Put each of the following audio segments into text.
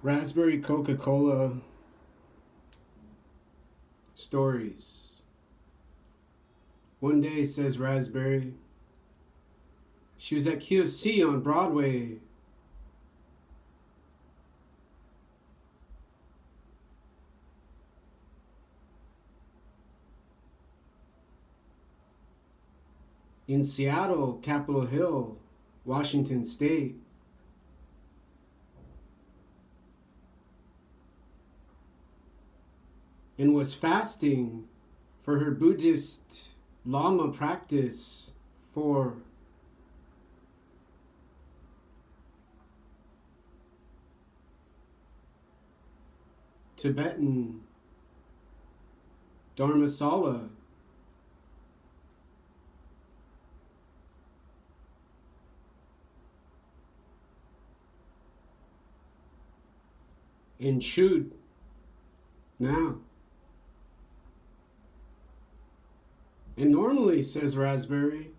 Raspberry Coca-Cola stories. One day, says Raspberry, she was at QFC on Broadway. In Seattle, Capitol Hill, Washington State. And was fasting for her Buddhist Lama practice for Tibetan Dharmasala. And chewed now. And normally, says Raspberry,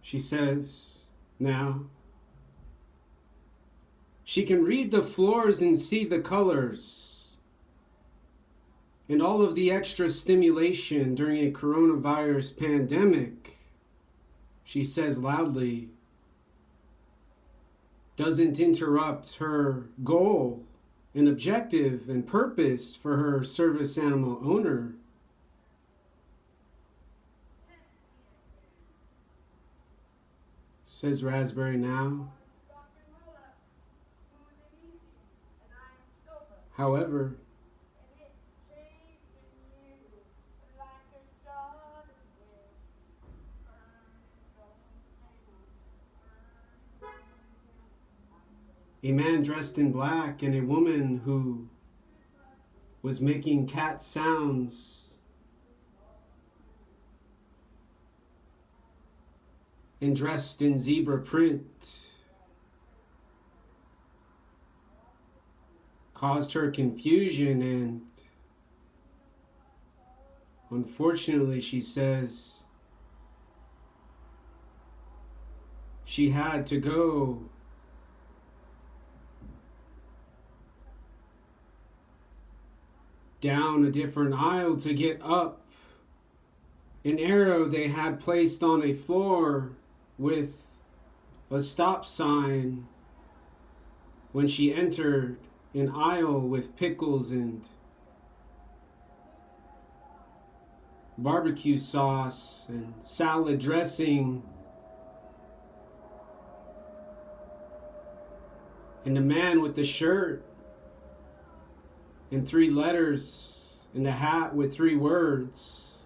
she says now, she can read the floors and see the colors. And all of the extra stimulation during a coronavirus pandemic, she says loudly, doesn't interrupt her goal and objective and purpose for her service animal owner. Says Raspberry now. However, a man dressed in black and a woman who was making cat sounds and dressed in zebra print caused her confusion, and unfortunately, she says, she had to go down a different aisle to get up an arrow they had placed on a floor with a stop sign when she entered an aisle with pickles and barbecue sauce and salad dressing. And the man with the shirt and 3 letters and a hat with 3 words,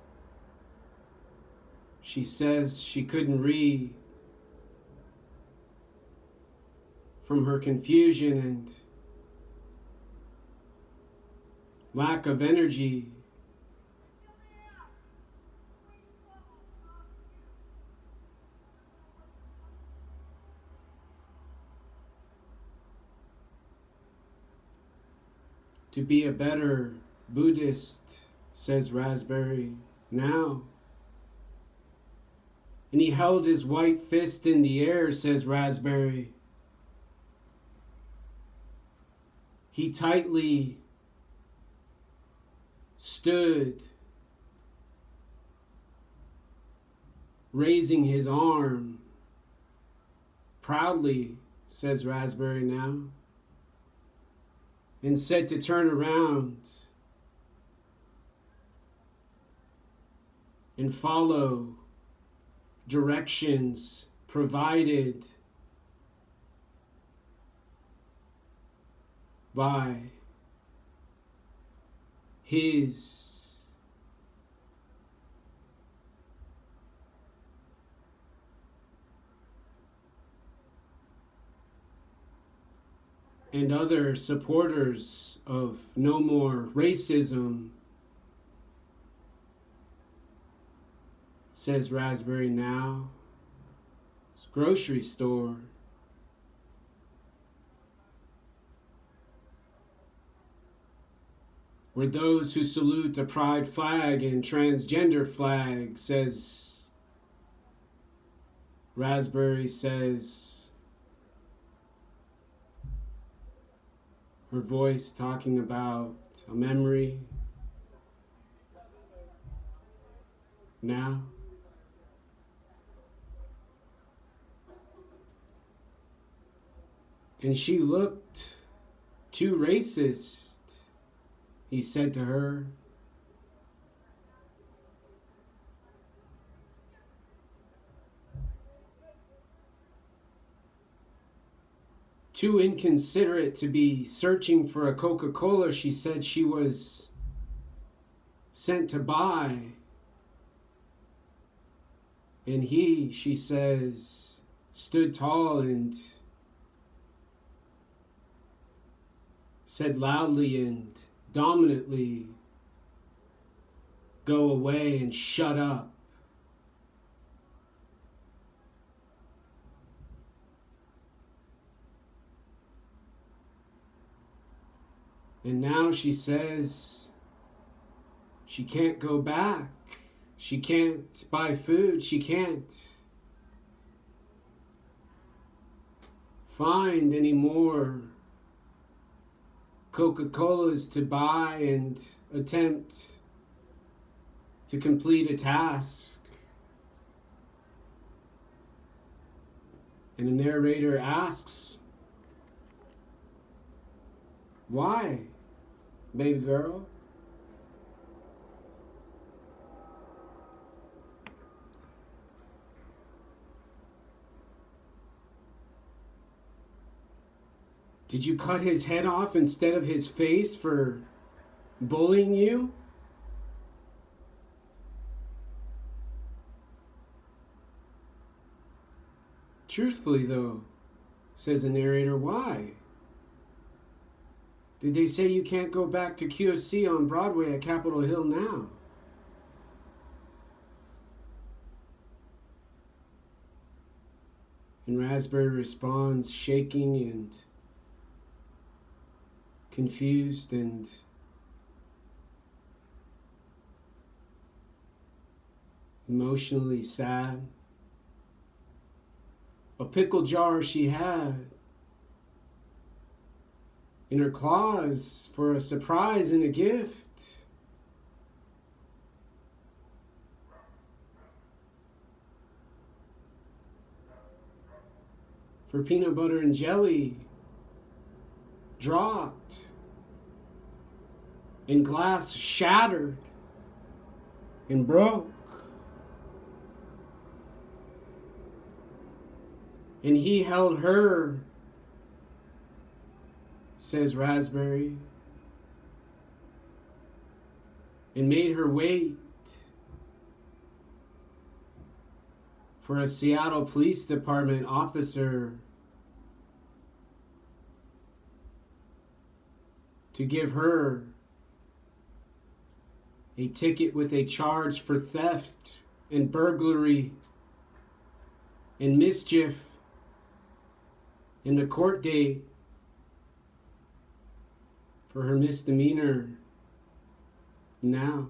she says she couldn't read from her confusion and lack of energy. To be a better Buddhist, says Raspberry now. And he held his white fist in the air, says Raspberry. He tightly stood, raising his arm proudly, says Raspberry now, and said to turn around and follow directions provided by his and other supporters of no more racism, says Raspberry now. It's a grocery store. Where those who salute a pride flag and transgender flag, says Raspberry, says her voice talking about a memory now. And she looked too racist, he said to her. Too inconsiderate to be searching for a Coca-Cola she said she was sent to buy. And he, she says, stood tall and said loudly and dominantly, "Go away and shut up." And now she says she can't go back. She can't buy food. She can't find any more Coca-Colas to buy and attempt to complete a task. And the narrator asks, "Why, baby girl?" "Did you cut his head off instead of his face for bullying you?" "Truthfully, though," says the narrator, "why? Did they say you can't go back to QC on Broadway at Capitol Hill now?" And Raspberry responds, shaking and confused and emotionally sad. A pickle jar she had in her claws for a surprise and a gift. For peanut butter and jelly dropped and glass shattered and broke. And he held her, says Raspberry, and made her wait for a Seattle Police Department officer to give her a ticket with a charge for theft and burglary and mischief and a court date for her misdemeanor now.